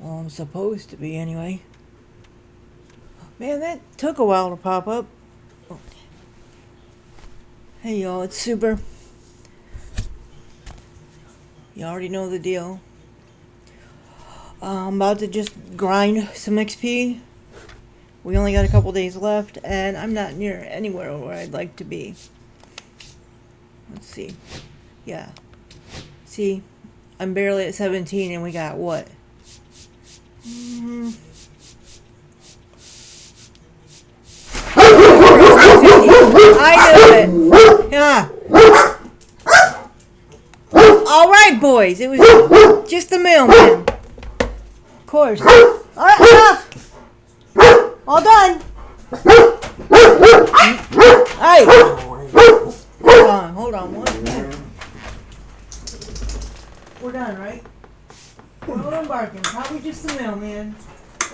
Well, I'm supposed to be anyway. Man, that took a while to pop up. Hey y'all, it's Super. You already know the deal. I'm about to just grind some XP. We only got a couple days left, and I'm not near anywhere where I'd like to be. Let's see. Yeah. See, I'm barely at 17, and we got what? I knew it. Yeah. All right, boys. It was just the mailman. Of course. All right, enough. All done. Hey. Hold on. 1 minute. We're done, right? We're embarking. Probably just the mailman,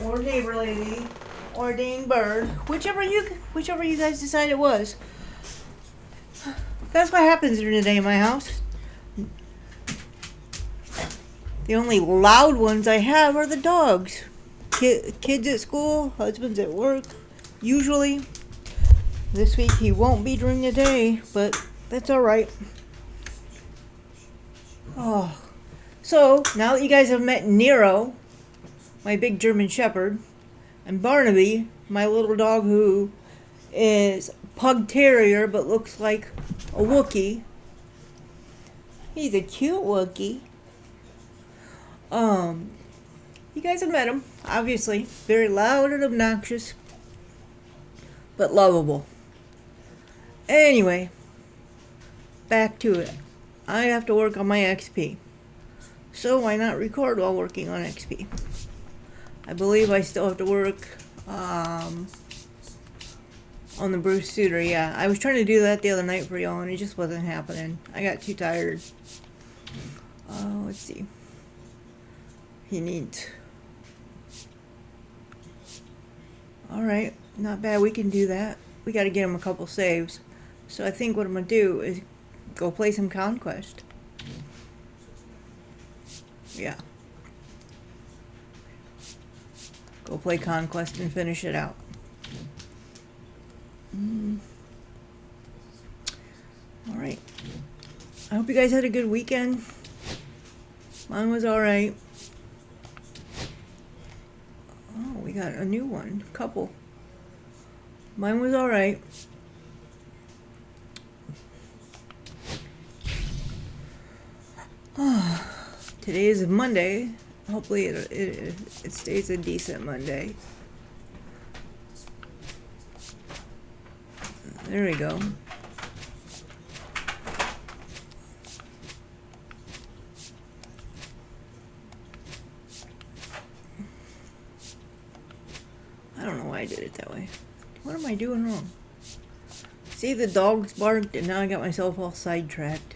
or neighbor lady, or a dang bird, whichever you guys decide it was. That's what happens during the day in my house. The only loud ones I have are the dogs. Kids at school, husband's at work, usually. This week he won't be during the day, but that's alright. Oh. So, now that you guys have met Nero, my big German Shepherd, and Barnaby, my little dog who is Pug Terrier but looks like a Wookiee. He's a cute Wookiee. You guys have met him, obviously. Very loud and obnoxious, but lovable. Anyway, back to it. I have to work on my XP. So why not record while working on XP? I believe I still have to work on the Bruce Sutter. Yeah, I was trying to do that the other night for y'all, and it just wasn't happening. I got too tired. Let's see. He needs... Alright, not bad. We can do that. We got to get him a couple saves. So I think what I'm going to do is go play some Conquest. Yeah. Go play Conquest and finish it out. Alright. I hope you guys had a good weekend. Mine was alright. Oh, we got a new one. Couple. Mine was alright. Today is Monday. Hopefully it stays a decent Monday. There we go. I don't know why I did it that way. What am I doing wrong? See, the dogs barked and now I got myself all sidetracked.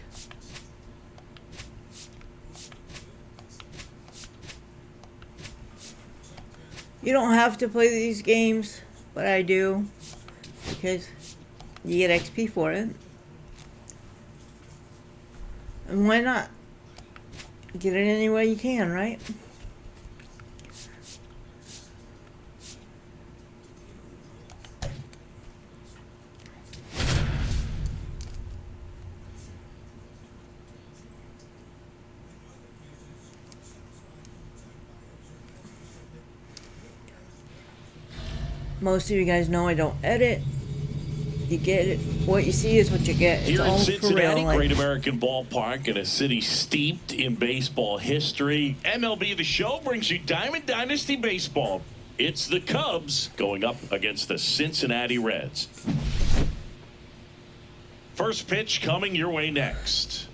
You don't have to play these games, but I do, because you get XP for it. And why not? Get it any way you can, right? Most of you guys know I don't edit. You get it. What you see is what you get. It's Here all in Cincinnati, for real. Great American Ballpark, in a city steeped in baseball history, MLB The Show brings you Diamond Dynasty Baseball. It's the Cubs going up against the Cincinnati Reds. First pitch coming your way next.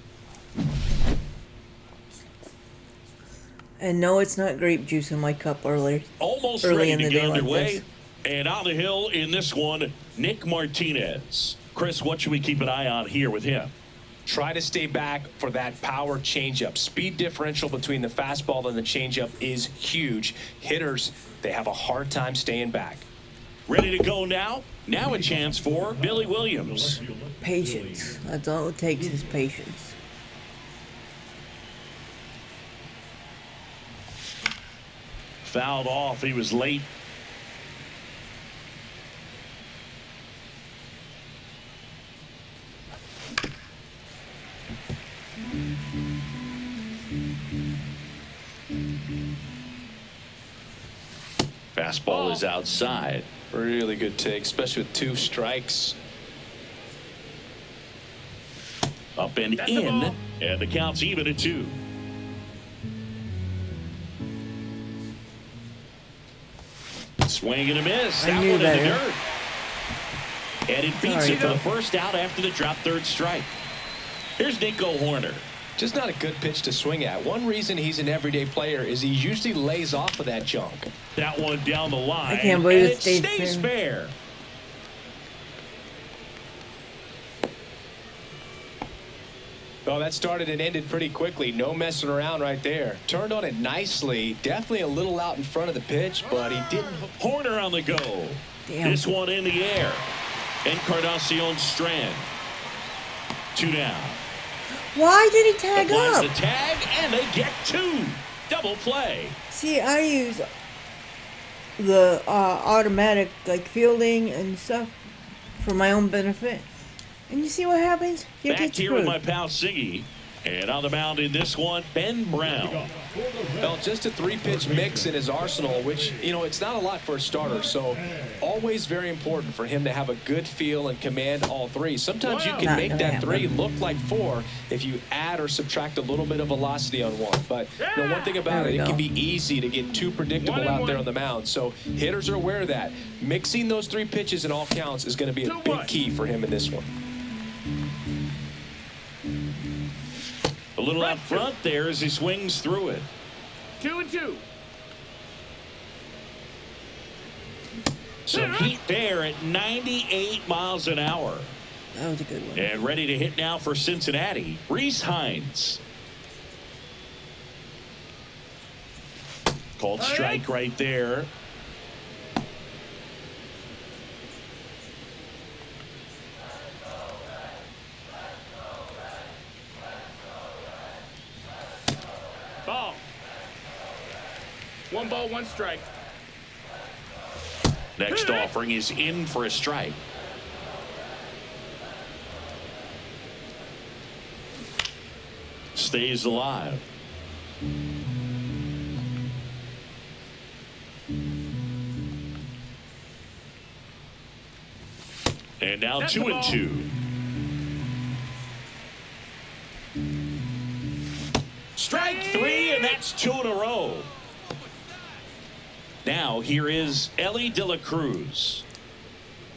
And no, it's not grape juice in my cup early Ready in to the get day like underway. this. And on the hill in this one, Nick Martinez. Chris, what should we keep an eye on here with him? Try to stay back for that power changeup. Speed differential between the fastball and the changeup is huge. Hitters, they have a hard time staying back. Ready to go now? Now a chance for Billy Williams. Patience. That's all it takes is patience. fouled off. He was late. Fastball is outside. Really good take, especially with 2 strikes. Up and in, and the count's even at 2. Swing and a miss. That one in the dirt. And it beats it for the first out after the drop third strike. Here's Nico Horner. Just not a good pitch to swing at. One reason he's an everyday player is he usually lays off of that junk. That one down the line. I can't believe and it stayed fair. Oh, that started and ended pretty quickly. No messing around right there. Turned on it nicely. Definitely a little out in front of the pitch, but he didn't. Horner on the go. Damn. This one in the air. Encarnacion Strand. 2 down. Why did he tag Applies up? the tag, and they get 2. Double play. See, I use the automatic like fielding and stuff for my own benefit. And you see what happens? You Back get here screwed. with my pal Siggy. And on the mound in this one, Ben Brown. Well, just a 3-pitch mix in his arsenal, which, it's not a lot for a starter. So always very important for him to have a good feel and command all 3. Sometimes you can Not make gonna that 3 happen. look like 4 if you add or subtract a little bit of velocity on one. But one thing about There it, we it go. can be easy to get too predictable out there on the mound. So hitters are aware of that. Mixing those 3 pitches in all counts is going to be a big key for him in this one. A little out front there as he swings through it. 2-2. Some heat there at 98 miles an hour. That was a good one. And ready to hit now for Cincinnati, Reese Hines. Called strike right there. Ball. 1 ball, 1 strike. Next offering is in for a strike. Stays alive. And now That's 2-2. Strike 3, and that's 2 in a row. Now here is Ellie De La Cruz.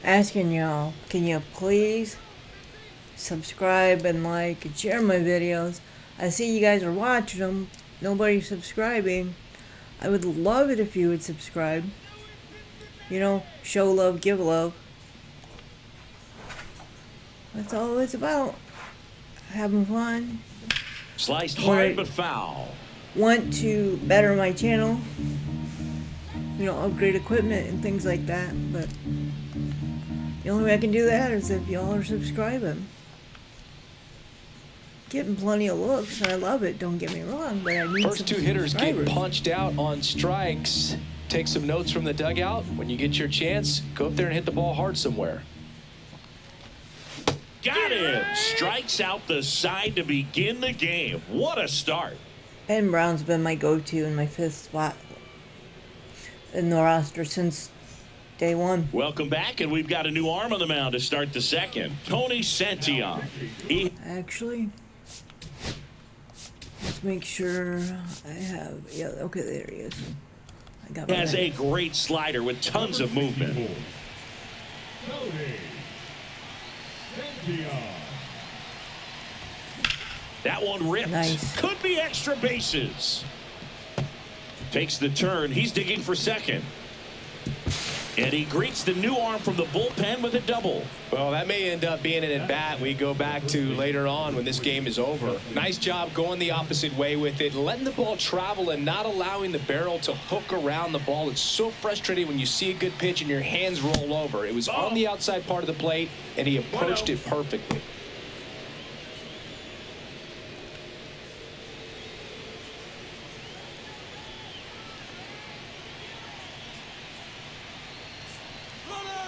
Asking y'all, can you please subscribe and like and share my videos? I see you guys are watching them. Nobody's subscribing. I would love it if you would subscribe. Show love, give love. That's all it's about. Having fun. Sliced Right. hard but foul. Want to better my channel. Upgrade equipment and things like that. But the only way I can do that is if y'all are subscribing. Getting plenty of looks, and I love it, don't get me wrong, but I need First 2 some hitters get subscribers. punched out on strikes. Take some notes from the dugout. When you get your chance, go up there and hit the ball hard somewhere. Got him. Strikes out the side to begin the game. What a start. Ben Brown's been my go-to in my 5th spot in the roster since day 1. Welcome back, and we've got a new arm on the mound to start the second. Tony Santillan. He Actually, let's make sure I have, okay, there he is. I got my has man. a great slider with tons of movement. That one ripped. Nice. Could be extra bases. Takes the turn. He's digging for second. And he greets the new arm from the bullpen with a double. Well, that may end up being an at-bat we go back to later on when this game is over. Nice job going the opposite way with it, letting the ball travel and not allowing the barrel to hook around the ball. It's so frustrating when you see a good pitch and your hands roll over. It was on the outside part of the plate, and he approached it perfectly.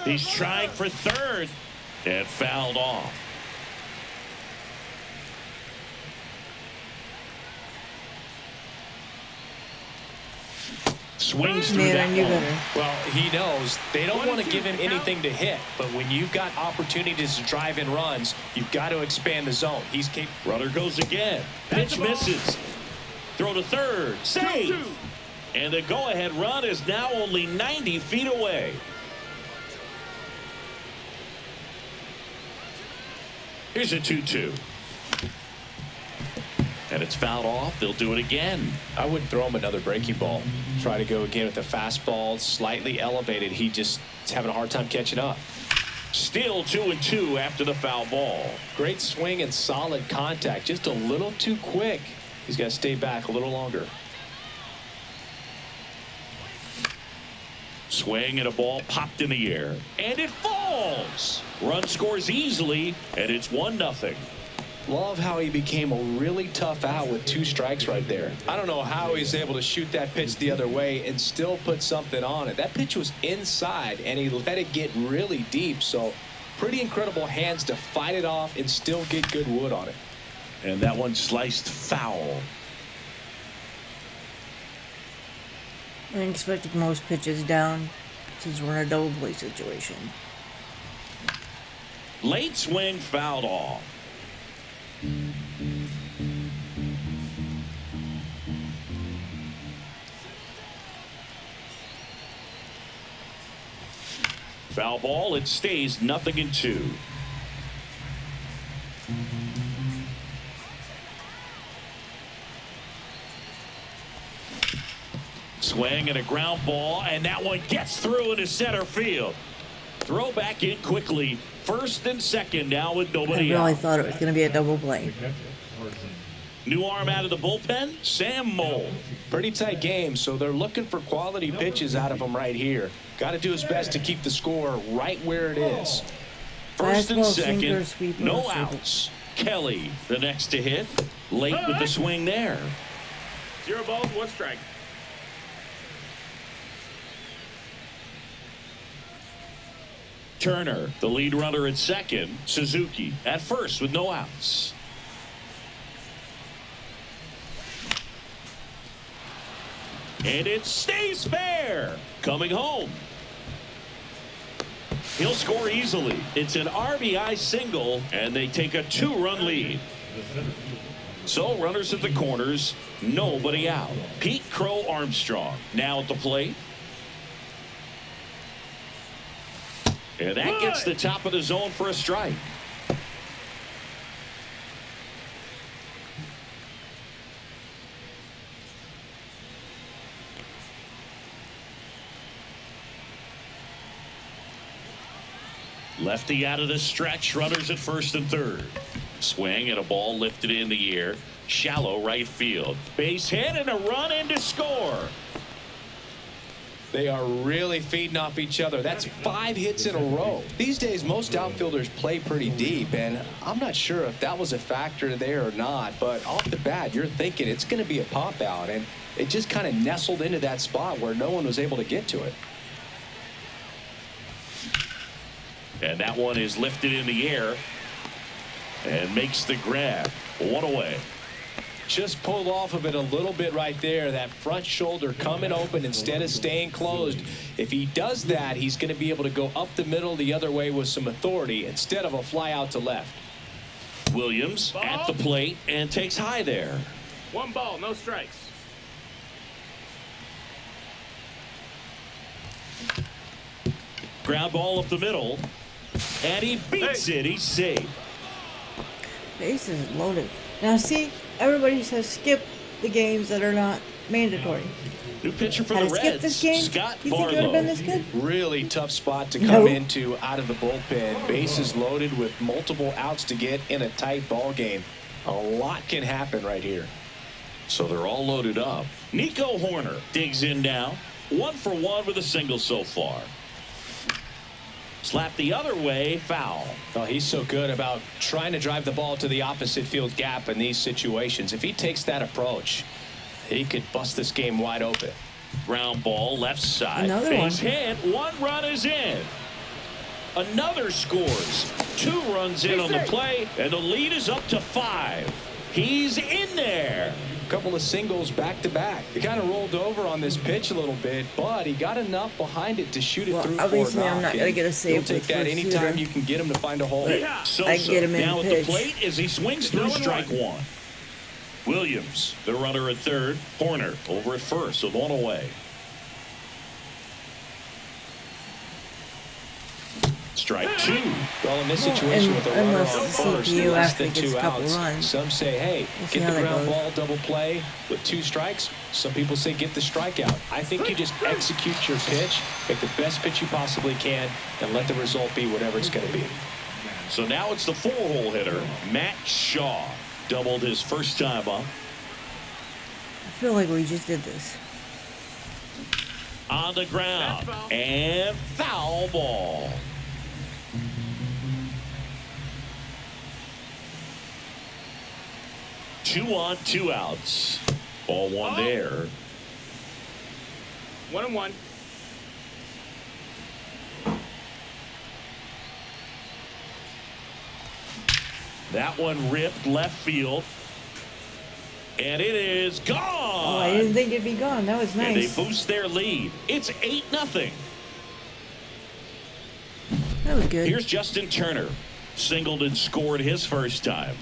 He's trying for third and fouled off. Swings through Man, I that knew one. better. Well, he knows they don't want to give him anything to hit, but when you've got opportunities to drive in runs, you've got to expand the zone. He's capable. Runner goes again. Pitch misses. Throw to third. Save. 2-2. And the go-ahead run is now only 90 feet away. Here's a 2-2. And it's fouled off. They'll do it again. I wouldn't throw him another breaking ball. Try to go again with the fastball, slightly elevated. He just is having a hard time catching up. Still 2-2 after the foul ball. Great swing and solid contact. Just a little too quick. He's got to stay back a little longer. Swing and a ball popped in the air. And it falls. Run scores easily, and it's 1-0. Love how he became a really tough out with 2 strikes right there. I don't know how he's able to shoot that pitch the other way and still put something on it. That pitch was inside, and he let it get really deep. So pretty incredible hands to fight it off and still get good wood on it. And that one sliced foul. I expected most pitches down since we're in a double play situation. Late swing fouled off. Foul ball. It stays 0-2. Swing and a ground ball, and that one gets through into center field. Throw back in quickly. First and second now with I nobody really out. thought it was going to be a double play. New arm out of the bullpen, Sam Mole. Pretty tight game, so they're looking for quality pitches out of him right here. Got to do his best to keep the score right where it is. First and Fastball, sinker, second, sweeper, no sweeper. outs. Kelly, the next to hit. Late with the swing there. 0 balls, 1 strike. Turner, the lead runner at second. Suzuki at first with no outs. And it stays fair. Coming home. He'll score easily. It's an RBI single, and they take a 2-run lead. So runners at the corners, nobody out. Pete Crow Armstrong now at the plate. And that gets the top of the zone for a strike. Lefty out of the stretch. Runners at first and third. Swing and a ball lifted in the air. Shallow right field. Base hit and a run in to score. They are really feeding off each other. That's 5 hits in a row. These days, most outfielders play pretty deep, and I'm not sure if that was a factor there or not, but off the bat, you're thinking it's going to be a pop out, and it just kind of nestled into that spot where no one was able to get to it. And that one is lifted in the air and makes the grab. 1 away. Just pulled off of it a little bit right there. That front shoulder coming open instead of staying closed. If he does that, he's going to be able to go up the middle the other way with some authority instead of a fly out to left. Williams at the plate and takes high there. 1 ball, no strikes. Ground ball up the middle. And he beats it. He's safe. Base is loaded. Now see, everybody says skip the games that are not mandatory. New pitcher for Had the to skip Reds, this game? Scott You think it would have been this Barlow. good? Really tough spot to No. come into out of the bullpen. Bases loaded with multiple outs to get in a tight ball game. A lot can happen right here. So they're all loaded up. Nico Horner digs in now. 1 for 1 with a single so far. Slap the other way, foul. Oh, he's so good about trying to drive the ball to the opposite field gap in these situations. If he takes that approach, he could bust this game wide open. Ground ball left side. Another Base one. hit. 1 run is in. Another scores. 2 runs in on the play, and the lead is up to 5. He's in there. A couple of singles back to back. He kind of rolled over on this pitch a little bit, but he got enough behind it to shoot it through for a obviously I'm not knock. gonna get a save. You'll take that anytime you can get him to find a hole. Sosa I get him in now at pitch. the plate as he swings through strike 1. Williams, the runner at third. Horner over at first with 1 away. Strike 2. Well, in this situation with a runner on unless the first, CPU less actually than gets 2 a couple outs, runs. some say, hey, see get how the that ground goes. ball, double play with 2 strikes. Some people say get the strikeout. I think you just execute your pitch, make the best pitch you possibly can, and let the result be whatever it's going to be. So now it's the 4-hole hitter, Matt Shaw. Doubled his first time up. I feel like we just did this. On the ground. And foul ball. Two on, 2 outs. Ball 1 there. 1-1. That one ripped left field. And it is gone. Oh, I didn't think it'd be gone. That was And they nice. boost their lead. It's 8-0. That was good. Here's Justin Turner. Singled and scored his first time.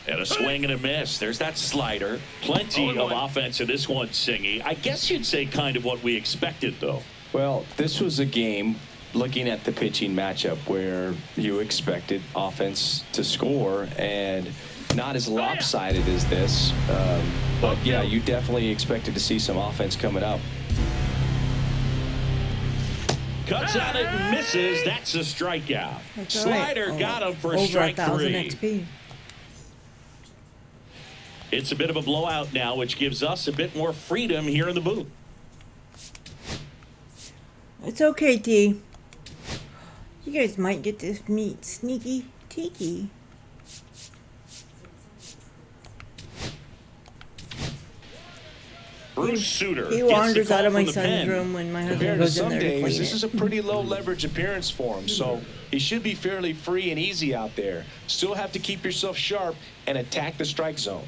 And a swing and a miss. There's that slider. Plenty of offense in this one, Singy. I guess you'd say kind of what we expected, though. Well, this was a game, looking at the pitching matchup, where you expected offense to score, and not as lopsided as this. But, yeah, you definitely expected to see some offense coming up. Cuts on it and misses. That's a strikeout. That's all right. Slider got him for Over strike 1,000 3. XP. It's a bit of a blowout now, which gives us a bit more freedom here in the booth. It's okay, T. You guys might get to meet Sneaky Tiki. Bruce Sutter He gets the wanders call out of my from the son's pen. room when my husband Compared to goes in some there to days, clean this it. is a pretty low leverage appearance for him, so he should be fairly free and easy out there. Still have to keep yourself sharp and attack the strike zone.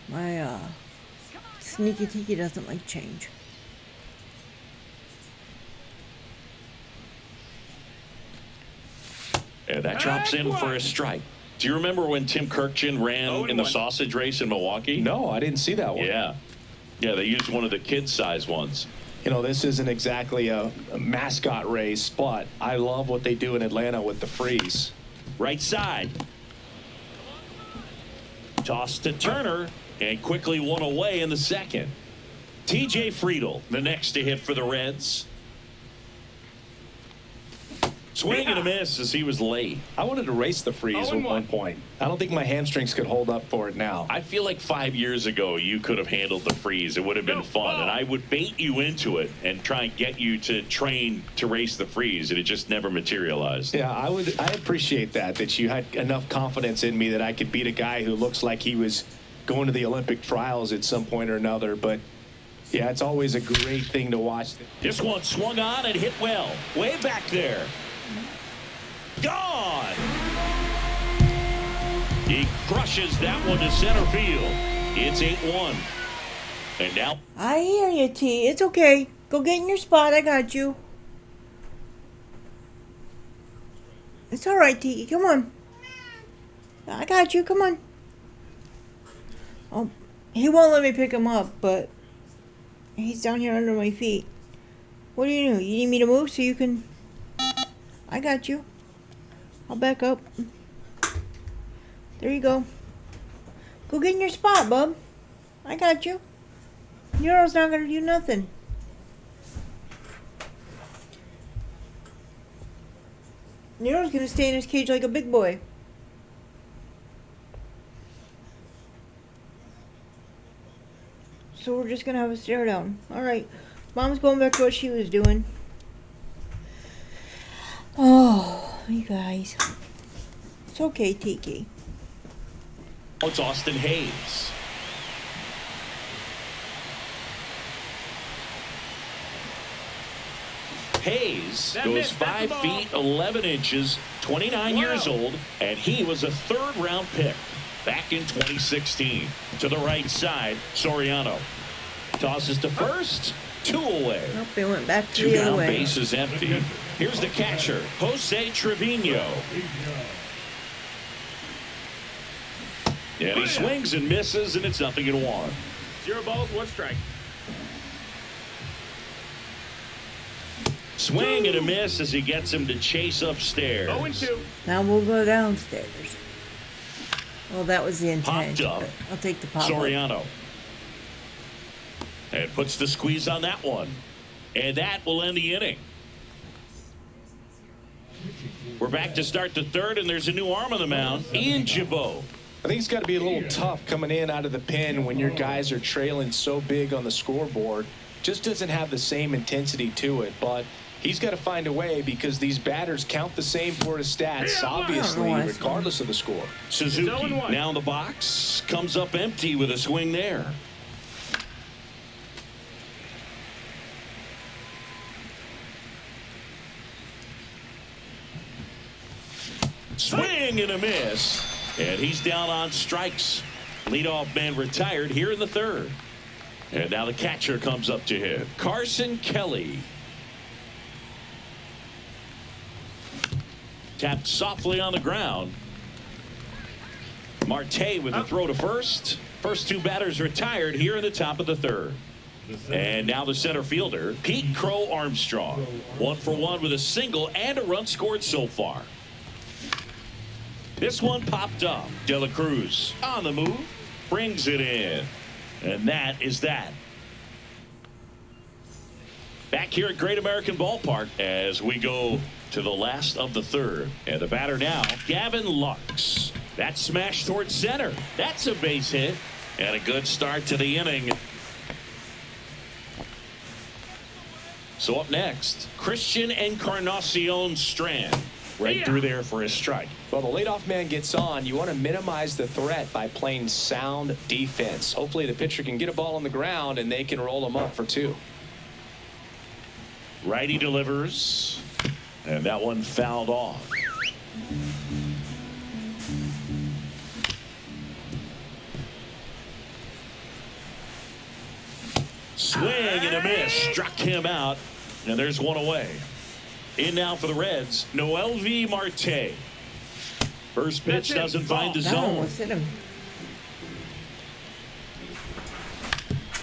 My Sneaky Tiki doesn't like change. And that drops in for a strike. Do you remember when Tim Kirkchin ran in the 0-1. sausage race in Milwaukee? No, I didn't see that one. Yeah. Yeah, they used one of the kid-size ones. You know, this isn't exactly a mascot race, but I love what they do in Atlanta with the freeze. Right side. Toss to Turner, and quickly 1 away in the second. T.J. Friedel, the next to hit for the Reds. Swing and a miss as he was late. I wanted to race the freeze at 0-1. one point. I don't think my hamstrings could hold up for it now. I feel like 5 years ago you could have handled the freeze. It would have been fun, and I would bait you into it and try and get you to train to race the freeze, and it just never materialized. Yeah, I appreciate that you had enough confidence in me that I could beat a guy who looks like he was going to the Olympic trials at some point or another. But yeah, it's always a great thing to watch. This one swung on and hit well. Way back there. Gone! He crushes that one to center field. It's 8-1. And now I hear you, T. It's okay. Go get in your spot. I got you. It's all right, T. Come on. I got you. Come on. Oh, he won't let me pick him up, but he's down here under my feet. What do you do? You need me to move so you can... I got you. I'll back up. There you go. Go get in your spot, bub. I got you. Nero's not gonna do nothing. Nero's gonna stay in his cage like a big boy. So we're just gonna have a stare down. Alright. Mom's going back to what she was doing. Oh, you guys. It's okay, Tiki. it's Austin Hayes. Hayes That goes missed. That's the 5 ball. feet 11 inches, 29 years Wow. old, and he was a third-round pick back in 2016. To the right side, Soriano tosses to first, 2 away. Nope, they went back to 2 the other down, way. bases empty. Here's the catcher, Jose Trevino. And he swings and misses, and it's 0-1. 0 balls, 1 strike. Swing and a miss as he gets him to chase upstairs. 0-2. Now we'll go downstairs. Well, that was the intent. Popped up. But I'll take the pop. Soriano. And puts the squeeze on that one. And that will end the inning. We're back to start the third, and there's a new arm on the mound, Ian Jabot. I think it's got to be a little tough coming in out of the pen when your guys are trailing so big on the scoreboard. Just doesn't have the same intensity to it, but he's got to find a way because these batters count the same for his stats, obviously, regardless of the score. Suzuki 0-1. now in the box, comes up empty with a swing there. Swing and a miss, and he's down on strikes. Leadoff man retired here in the third. And now the catcher comes up to hit, Carson Kelly. Tapped softly on the ground. Marte with the throw to first. First 2 batters retired here in the top of the third. And now the center fielder, Pete Crow Armstrong. 1 for 1 with a single and a run scored so far. This one popped up. De La Cruz on the move, brings it in. And that is that. Back here at Great American Ballpark as we go to the last of the third. And the batter now, Gavin Lux. That smash towards center. That's a base hit. And a good start to the inning. So up next, Christian Encarnacion Strand. Right through there for his strike. Well, the leadoff man gets on. You want to minimize the threat by playing sound defense. Hopefully the pitcher can get a ball on the ground and they can roll him up for 2. Righty delivers. And that one fouled off. Swing and a miss. Struck him out. And there's one away. In now for the Reds, Noelvi Marte. First pitch doesn't find the That zone. almost hit him.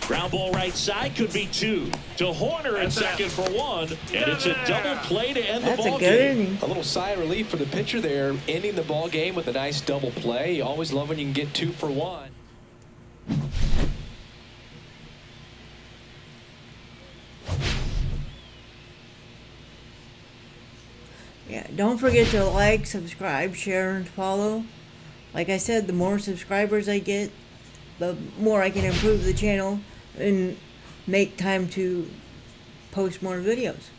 Ground ball right side, could be 2. To Horner at second for 1. And it's a double play to end the That's a ball good game. inning. A little sigh of relief for the pitcher there, ending the ball game with a nice double play. You always love when you can get 2 for 1. Yeah, don't forget to like, subscribe, share, and follow. Like I said, the more subscribers I get, the more I can improve the channel and make time to post more videos.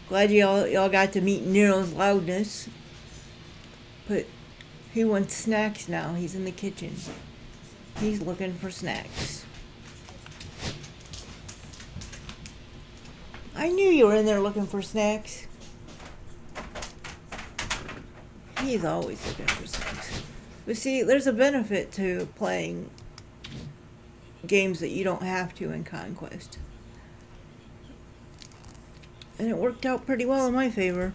Glad y'all got to meet Nero's loudness. But he wants snacks now. He's in the kitchen. He's looking for snacks. I knew you were in there looking for snacks. He's always looking for snacks. But see, there's a benefit to playing games that you don't have to in Conquest. And it worked out pretty well in my favor.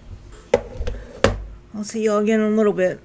I'll see y'all again in a little bit.